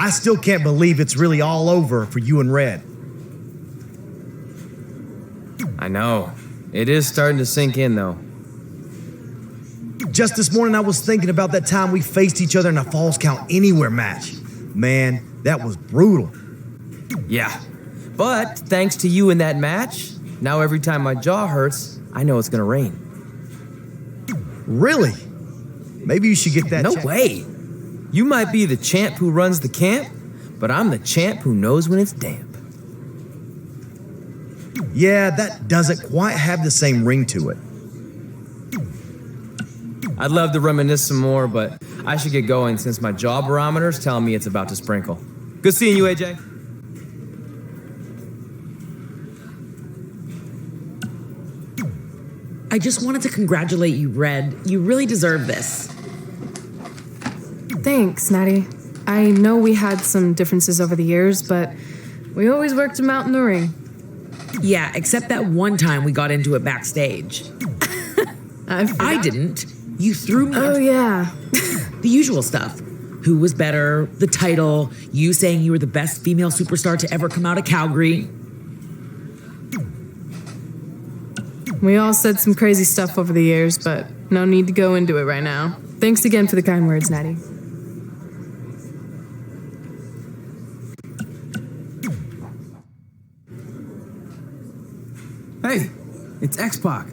I still can't believe it's really all over for you and Red. I know. It is starting to sink in, though. Just this morning, I was thinking about that time we faced each other in a Falls Count Anywhere match. Man, that was brutal. Yeah. But thanks to you in that match, now every time my jaw hurts, I know it's gonna rain. Really? Maybe you should get that No checked. way. You might be the champ who runs the camp, but I'm the champ who knows when it's damp. Yeah, that doesn't quite have the same ring to it. I'd love to reminisce some more, but I should get going since my jaw barometer's telling me it's about to sprinkle. Good seeing you, AJ. I just wanted to congratulate you, Red. You really deserve this. Thanks, Natty. I know we had some differences over the years, but we always worked them out in the ring. Yeah, except that one time we got into it backstage. I didn't. You threw me. Oh, yeah. The usual stuff. Who was better, the title, you saying you were the best female superstar to ever come out of Calgary. We all said some crazy stuff over the years, but no need to go into it right now. Thanks again for the kind words, Natty. Hey, it's X-Pac.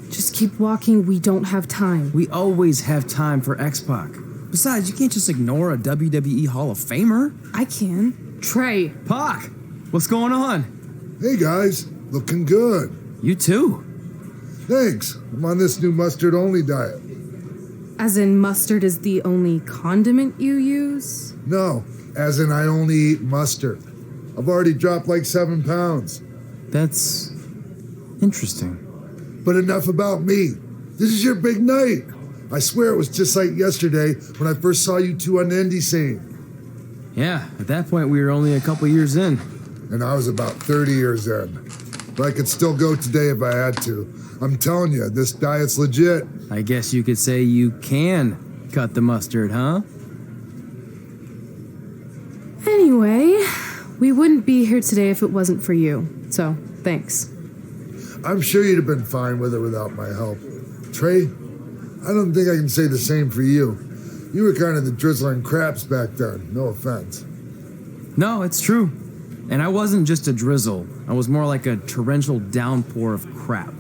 Just keep walking, we don't have time. We always have time for X-Pac. Besides, you can't just ignore a WWE Hall of Famer. I can. Trey. Pac, what's going on? Hey guys, looking good. You too. Thanks. I'm on this new mustard-only diet. As in mustard is the only condiment you use? No, as in I only eat mustard. I've already dropped like 7 pounds. That's interesting. But enough about me. This is your big night. I swear it was just like yesterday when I first saw you two on the indie scene. Yeah, at that point we were only a couple years in. And I was about 30 years in. But I could still go today if I had to. I'm telling you, this diet's legit. I guess you could say you can cut the mustard, huh? Anyway, we wouldn't be here today if it wasn't for you. So, thanks. I'm sure you'd have been fine with it without my help. Trey, I don't think I can say the same for you. You were kind of the drizzling craps back then, no offense. No, it's true. And I wasn't just a drizzle. I was more like a torrential downpour of crap.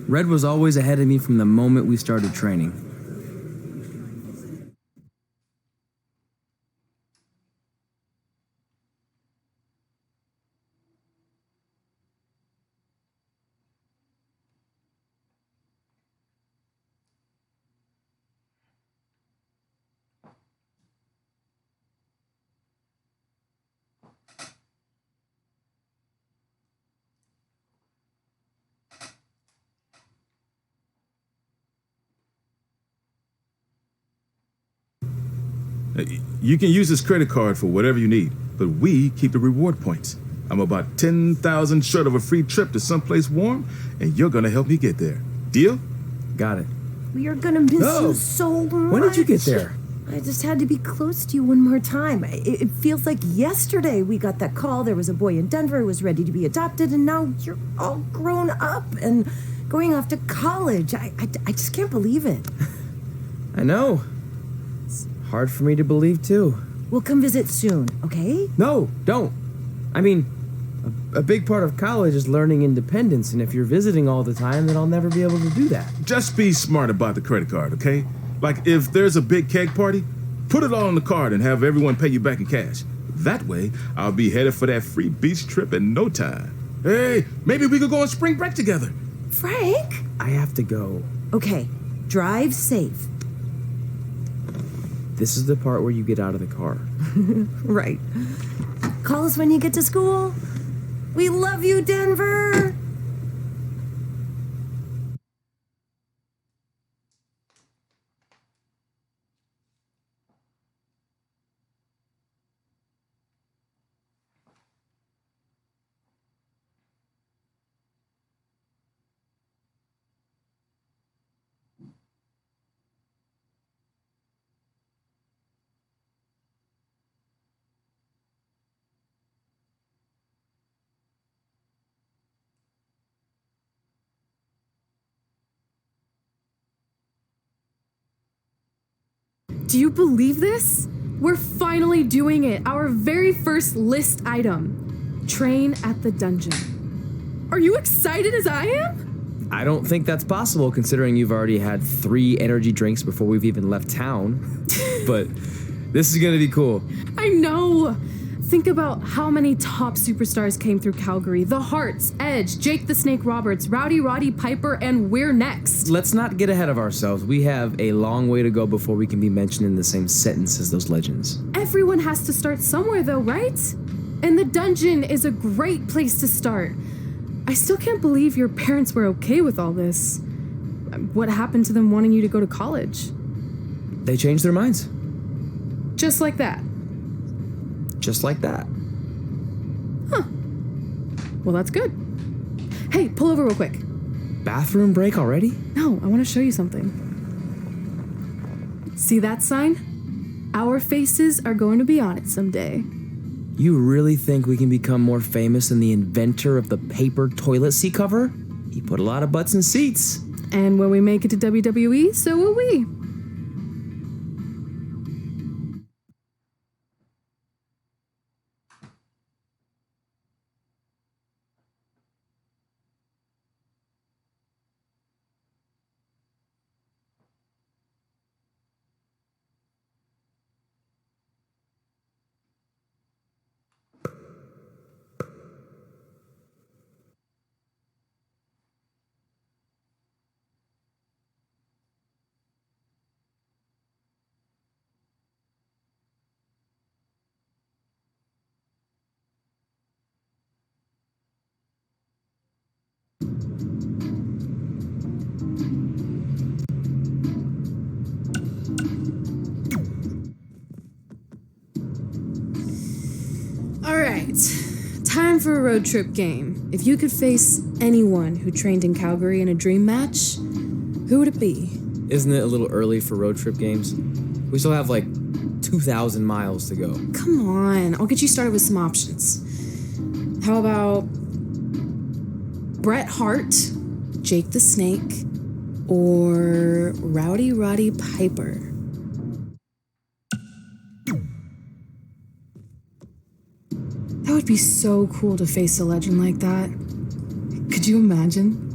Red was always ahead of me from the moment we started training. You can use this credit card for whatever you need, but we keep the reward points. I'm about 10,000 short of a free trip to someplace warm, and you're gonna help me get there. Deal? Got it. We are gonna miss you so much. When did you get there? I just had to be close to you one more time. It feels like yesterday we got that call. There was a boy in Denver who was ready to be adopted, and now you're all grown up and going off to college. I just can't believe it. I know. It's hard for me to believe, too. We'll come visit soon, okay? No, don't. I mean, a big part of college is learning independence, and if you're visiting all the time, then I'll never be able to do that. Just be smart about the credit card, okay? Like, if there's a big keg party, put it all on the card and have everyone pay you back in cash. That way, I'll be headed for that free beach trip in no time. Hey, maybe we could go on spring break together. Frank? I have to go. Okay, drive safe. This is the part where you get out of the car. Right. Call us when you get to school. We love you, Denver! Do you believe this? We're finally doing it. Our very first list item. Train at the dungeon. Are you excited as I am? I don't think that's possible considering you've already had 3 energy drinks before we've even left town. But this is gonna be cool. I know. Think about how many top superstars came through Calgary. The Hearts, Edge, Jake the Snake Roberts, Rowdy Roddy Piper, and we're next. Let's not get ahead of ourselves. We have a long way to go before we can be mentioned in the same sentence as those legends. Everyone has to start somewhere though, right? And the dungeon is a great place to start. I still can't believe your parents were okay with all this. What happened to them wanting you to go to college? They changed their minds. Just like that. Just like that. Huh. Well, that's good. Hey, pull over real quick. Bathroom break already? No, I want to show you something. See that sign? Our faces are going to be on it someday. You really think we can become more famous than the inventor of the paper toilet seat cover? He put a lot of butts in seats. And when we make it to WWE, so will we. Alright, time for a road trip game. If you could face anyone who trained in Calgary in a dream match, who would it be? Isn't it a little early for road trip games? We still have like 2,000 miles to go. Come on, I'll get you started with some options. How about Bret Hart, Jake the Snake, or Rowdy Roddy Piper? That would be so cool to face a legend like that. Could you imagine?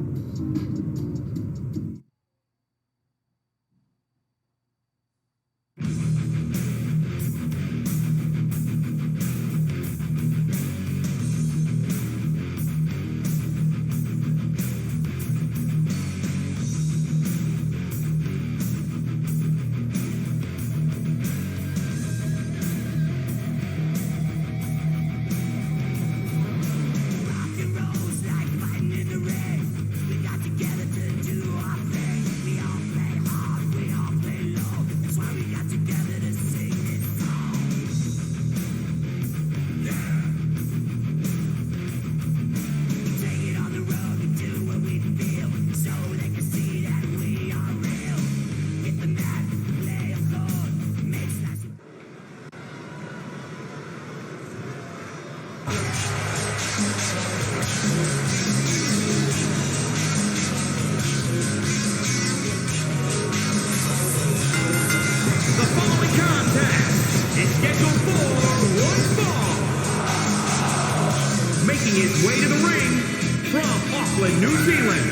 Making his way to the ring from Auckland, New Zealand,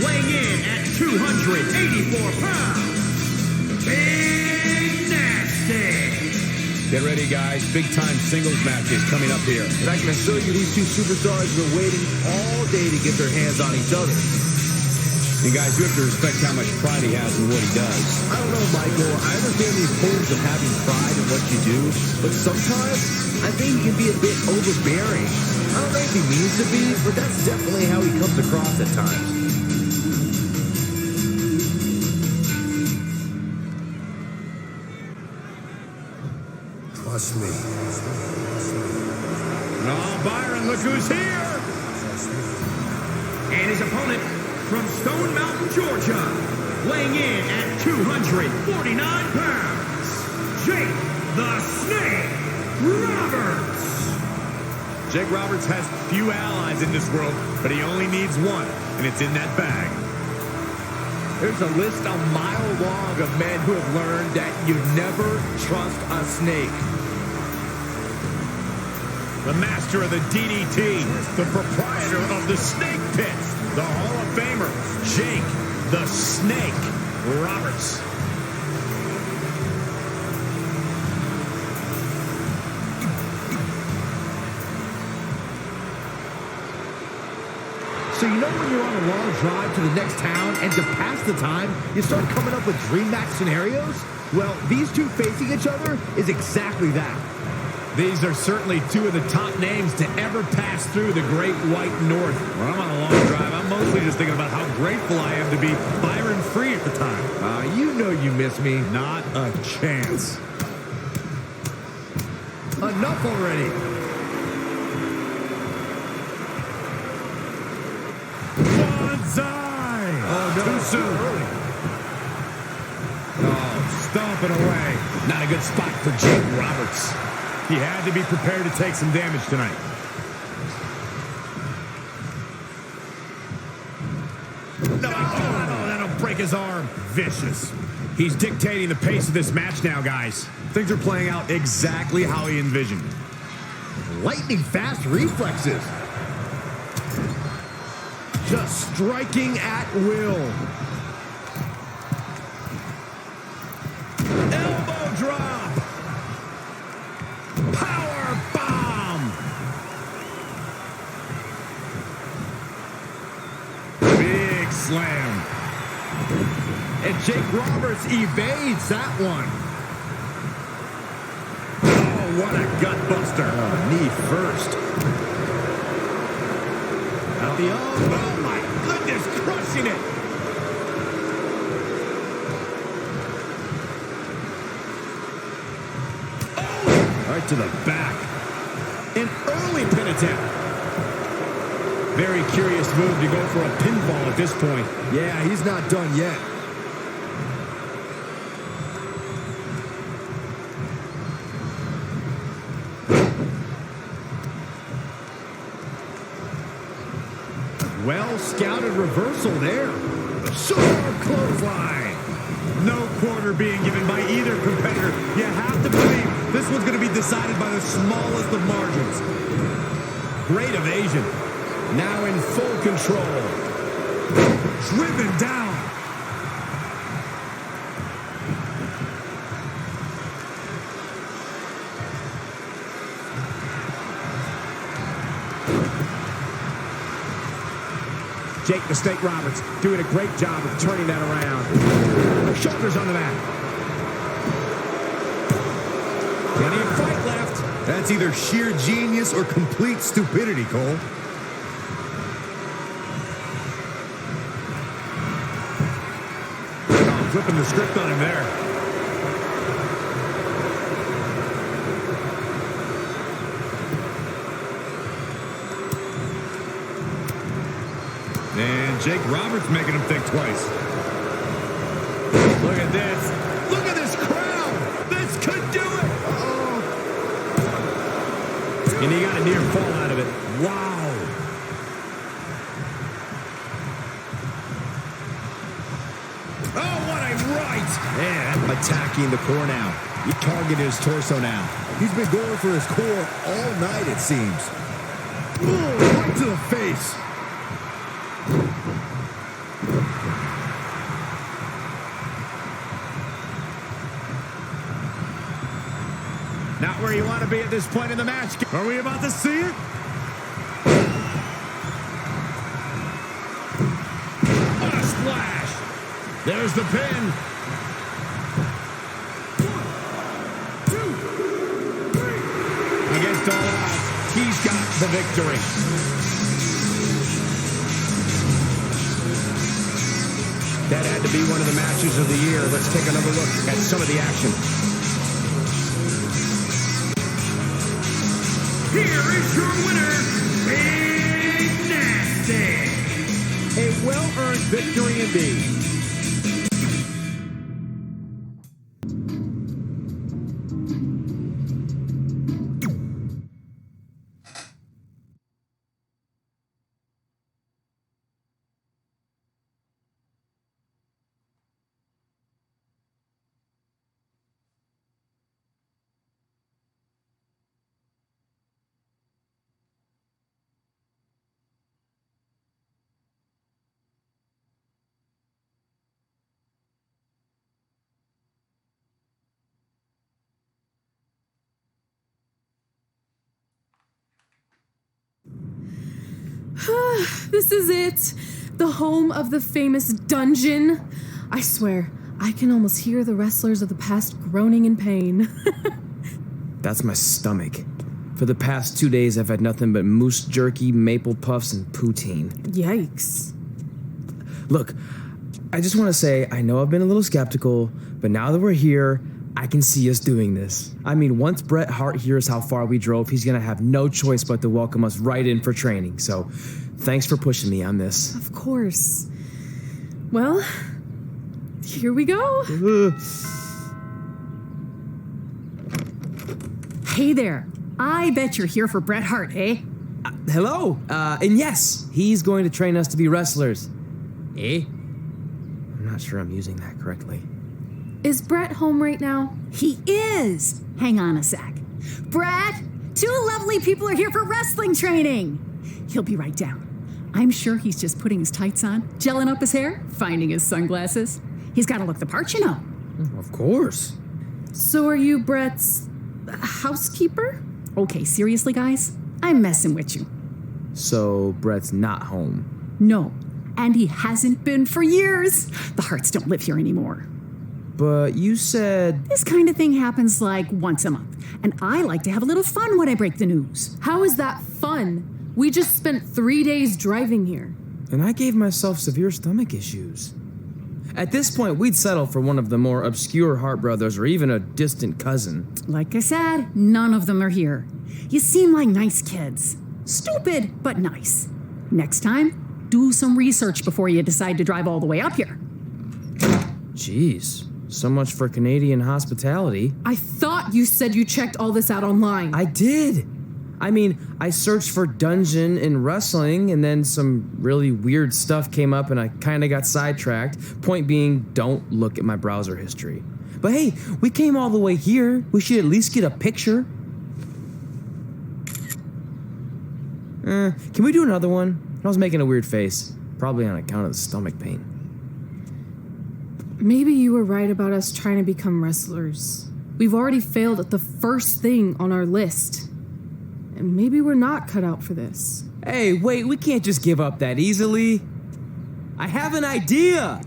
weighing in at 284 pounds, Big Nasty. Get ready, guys. Big-time singles matches coming up here. And I can assure you these two superstars have been waiting all day to get their hands on each other. And guys, you have to respect how much pride he has in what he does. I don't know, Michael. I understand the importance of having pride in what you do, but sometimes I think he can be a bit overbearing. I don't know if he means to be, but that's definitely how he comes across at times. Trust me. Oh, Byron, look who's here. And his opponent from Stone Mountain, Georgia, weighing in at 249 pounds, Jake the Snake Roberts. Jake Roberts has few allies in this world, but he only needs one, and it's in that bag. There's a list a mile long of men who have learned that you never trust a snake. The master of the DDT, the proprietor of the Snake Pit, the Hall of Famer, Jake the Snake Roberts. So you know when you're on a long drive to the next town and to pass the time, you start coming up with dream match scenarios? Well, these two facing each other is exactly that. These are certainly two of the top names to ever pass through the Great White North. When I'm on a long drive, I'm mostly just thinking about how grateful I am to be Byron Free at the time. You know you miss me. Not a chance. Enough already. Bonsai! Oh, no. Too soon. Oh, stomping away. Not a good spot for Jake Roberts. He had to be prepared to take some damage tonight. No, that'll break his arm. Vicious. He's dictating the pace of this match now, guys. Things are playing out exactly how he envisioned. Lightning fast reflexes. Just striking at will. Elbow drop. Power bomb. Big slam. And Jake Roberts evades that one. Oh, what a gut buster. Knee first. Out the oh my goodness, crushing it. Oh, right to the back. An early pin attempt. Very curious move to go for a pinfall at this point. Yeah, he's not done yet. Well-scouted reversal there. Sharp clothesline. No quarter being given by either competitor. You have to believe this one's going to be decided by the smallest of margins. Great evasion. Now in full control. Driven down. Jake the Snake Roberts doing a great job of turning that around. Shoulders on the mat. Plenty of fight left. That's either sheer genius or complete stupidity, Cole. Oh, flipping the script on him there. And Jake Roberts making him think twice. Look at this. Look at this crowd. This could do it. Uh-oh. And he got a near fall out of it. Wow. Oh, what a right. Man, attacking the core now. He targeted his torso now. He's been going for his core all night, it seems. Ooh, right to the face. Not where you want to be at this point in the match. Are we about to see it? What a splash. There's the pin. 1, 2, 3. Against all odds, he's got the victory. That had to be one of the matches of the year. Let's take another look at some of the action. Here is your winner, Big Nasty. A well-earned victory indeed. This is it. The home of the famous dungeon. I swear, I can almost hear the wrestlers of the past groaning in pain. That's my stomach. For the past 2 days, I've had nothing but moose jerky, maple puffs, and poutine. Yikes. Look, I just want to say, I know I've been a little skeptical, but now that we're here, I can see us doing this. I mean, once Bret Hart hears how far we drove, he's going to have no choice but to welcome us right in for training. So, thanks for pushing me on this. Of course. Well, here we go. Hey there. I bet you're here for Bret Hart, eh? Hello. And yes, he's going to train us to be wrestlers. Eh? I'm not sure I'm using that correctly. Is Bret home right now? He is. Hang on a sec. Bret, 2 lovely people are here for wrestling training. He'll be right down. I'm sure he's just putting his tights on, gelling up his hair, finding his sunglasses. He's got to look the part, you know. Of course. So are you Bret's housekeeper? Okay, seriously, guys? I'm messing with you. So Bret's not home. No, and he hasn't been for years. The Harts don't live here anymore. But you said... This kind of thing happens like once a month, and I like to have a little fun when I break the news. How is that fun? We just spent 3 days driving here. And I gave myself severe stomach issues. At this point, we'd settle for one of the more obscure Hart brothers or even a distant cousin. Like I said, none of them are here. You seem like nice kids. Stupid, but nice. Next time, do some research before you decide to drive all the way up here. Jeez, so much for Canadian hospitality. I thought you said you checked all this out online. I did. I mean, I searched for dungeon in wrestling, and then some really weird stuff came up, and I kind of got sidetracked. Point being, don't look at my browser history. But hey, we came all the way here. We should at least get a picture. Can we do another one? I was making a weird face, probably on account of the stomach pain. Maybe you were right about us trying to become wrestlers. We've already failed at the first thing on our list. And maybe we're not cut out for this. Hey, wait, we can't just give up that easily. I have an idea!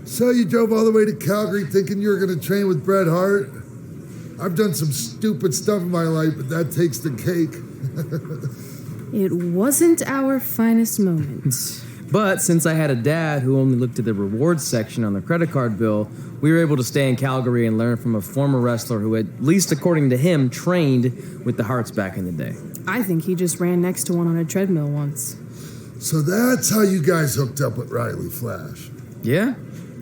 So you drove all the way to Calgary thinking you were going to train with Bret Hart? I've done some stupid stuff in my life, but that takes the cake. It wasn't our finest moment. But since I had a dad who only looked at the rewards section on the credit card bill, we were able to stay in Calgary and learn from a former wrestler who, at least according to him, trained with the Harts back in the day. I think he just ran next to one on a treadmill once. So that's how you guys hooked up with Riley Flash. Yeah.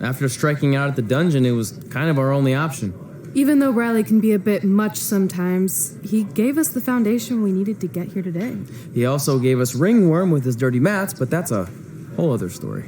After striking out at the dungeon, it was kind of our only option. Even though Riley can be a bit much sometimes, he gave us the foundation we needed to get here today. He also gave us ringworm with his dirty mats, but that's a whole other story.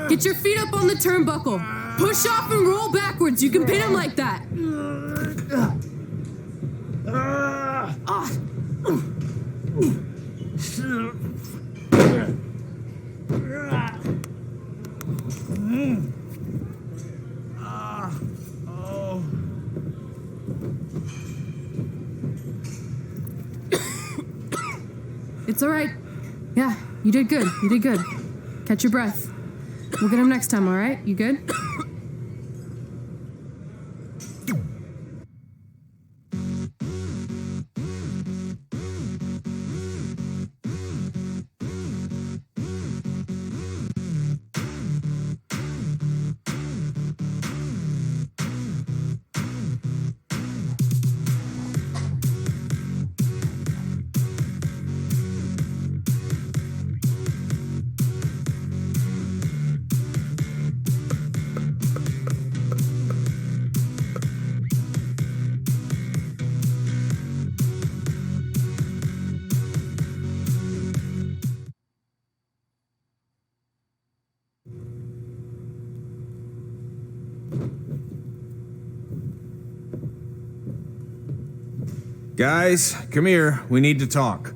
Get your feet up on the turnbuckle. Push off and roll backwards. You can pin him like that. It's all right. Yeah, you did good. You did good. Catch your breath. We'll get him next time, all right? You good? Guys, come here. We need to talk.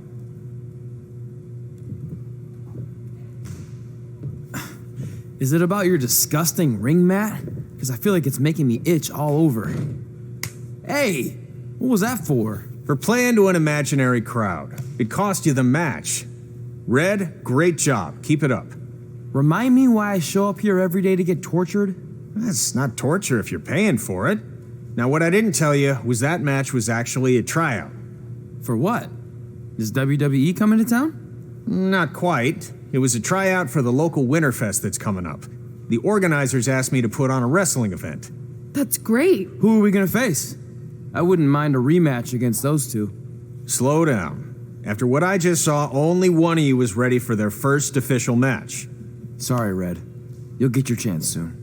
Is it about your disgusting ring mat? Because I feel like it's making me itch all over. Hey, what was that for? For playing to an imaginary crowd. It cost you the match. Red, great job. Keep it up. Remind me why I show up here every day to get tortured? That's not torture if you're paying for it. Now, what I didn't tell you was that match was actually a tryout. For what? Is WWE coming to town? Not quite. It was a tryout for the local Winterfest that's coming up. The organizers asked me to put on a wrestling event. That's great. Who are we gonna face? I wouldn't mind a rematch against those two. Slow down. After what I just saw, only one of you was ready for their first official match. Sorry, Red. You'll get your chance soon.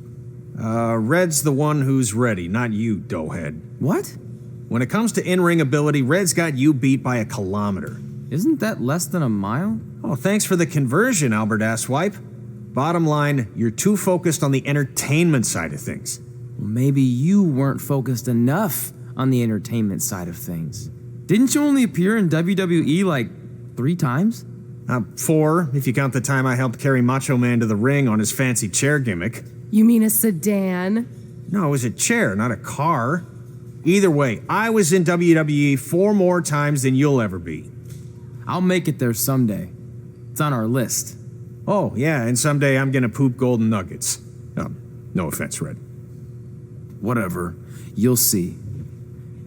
Red's the one who's ready, not you, doughhead. What? When it comes to in-ring ability, Red's got you beat by a kilometer. Isn't that less than a mile? Oh, thanks for the conversion, Albert Asswipe. Bottom line, you're too focused on the entertainment side of things. Well, maybe you weren't focused enough on the entertainment side of things. Didn't you only appear in WWE like 3 times? 4, if you count the time I helped carry Macho Man to the ring on his fancy chair gimmick. You mean a sedan? No, it was a chair, not a car. Either way, I was in WWE 4 more times than you'll ever be. I'll make it there someday. It's on our list. Oh, yeah, and someday I'm gonna poop golden nuggets. No offense, Red. Whatever. You'll see.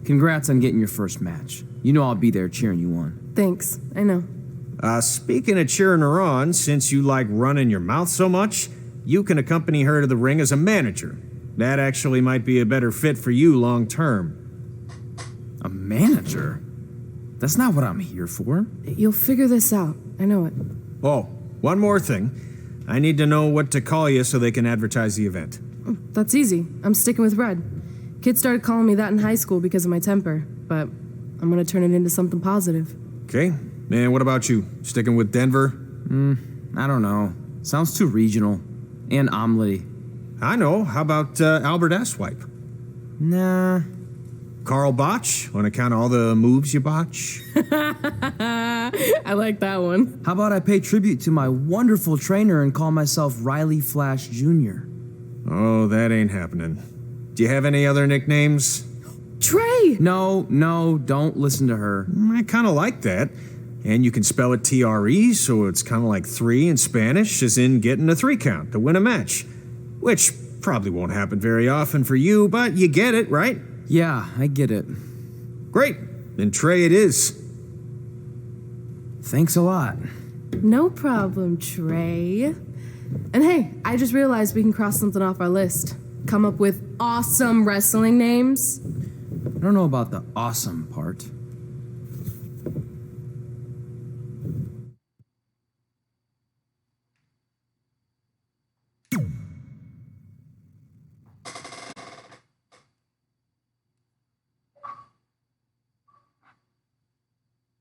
Congrats on getting your first match. You know I'll be there cheering you on. Thanks. I know. Speaking of cheering her on, since you like running your mouth so much, you can accompany her to the ring as a manager. That actually might be a better fit for you long term. A manager? That's not what I'm here for. You'll figure this out. I know it. Oh, one more thing. I need to know what to call you so they can advertise the event. That's easy. I'm sticking with Red. Kids started calling me that in high school because of my temper, but I'm gonna turn it into something positive. Okay. And what about you? Sticking with Denver? I don't know. Sounds too regional. And omelette-y. I know. How about Albert Asswipe? Nah. Carl Botch, on account of all the moves you botch? I like that one. How about I pay tribute to my wonderful trainer and call myself Riley Flash Jr.? Oh, that ain't happening. Do you have any other nicknames? Trey! No, don't listen to her. I kind of like that. And you can spell it TRE, so it's kind of like 3 in Spanish, as in getting a 3 count to win a match. Which probably won't happen very often for you, but you get it, right? Yeah, I get it. Great. Then Trey it is. Thanks a lot. No problem, Trey. And hey, I just realized we can cross something off our list. Come up with awesome wrestling names. I don't know about the awesome part.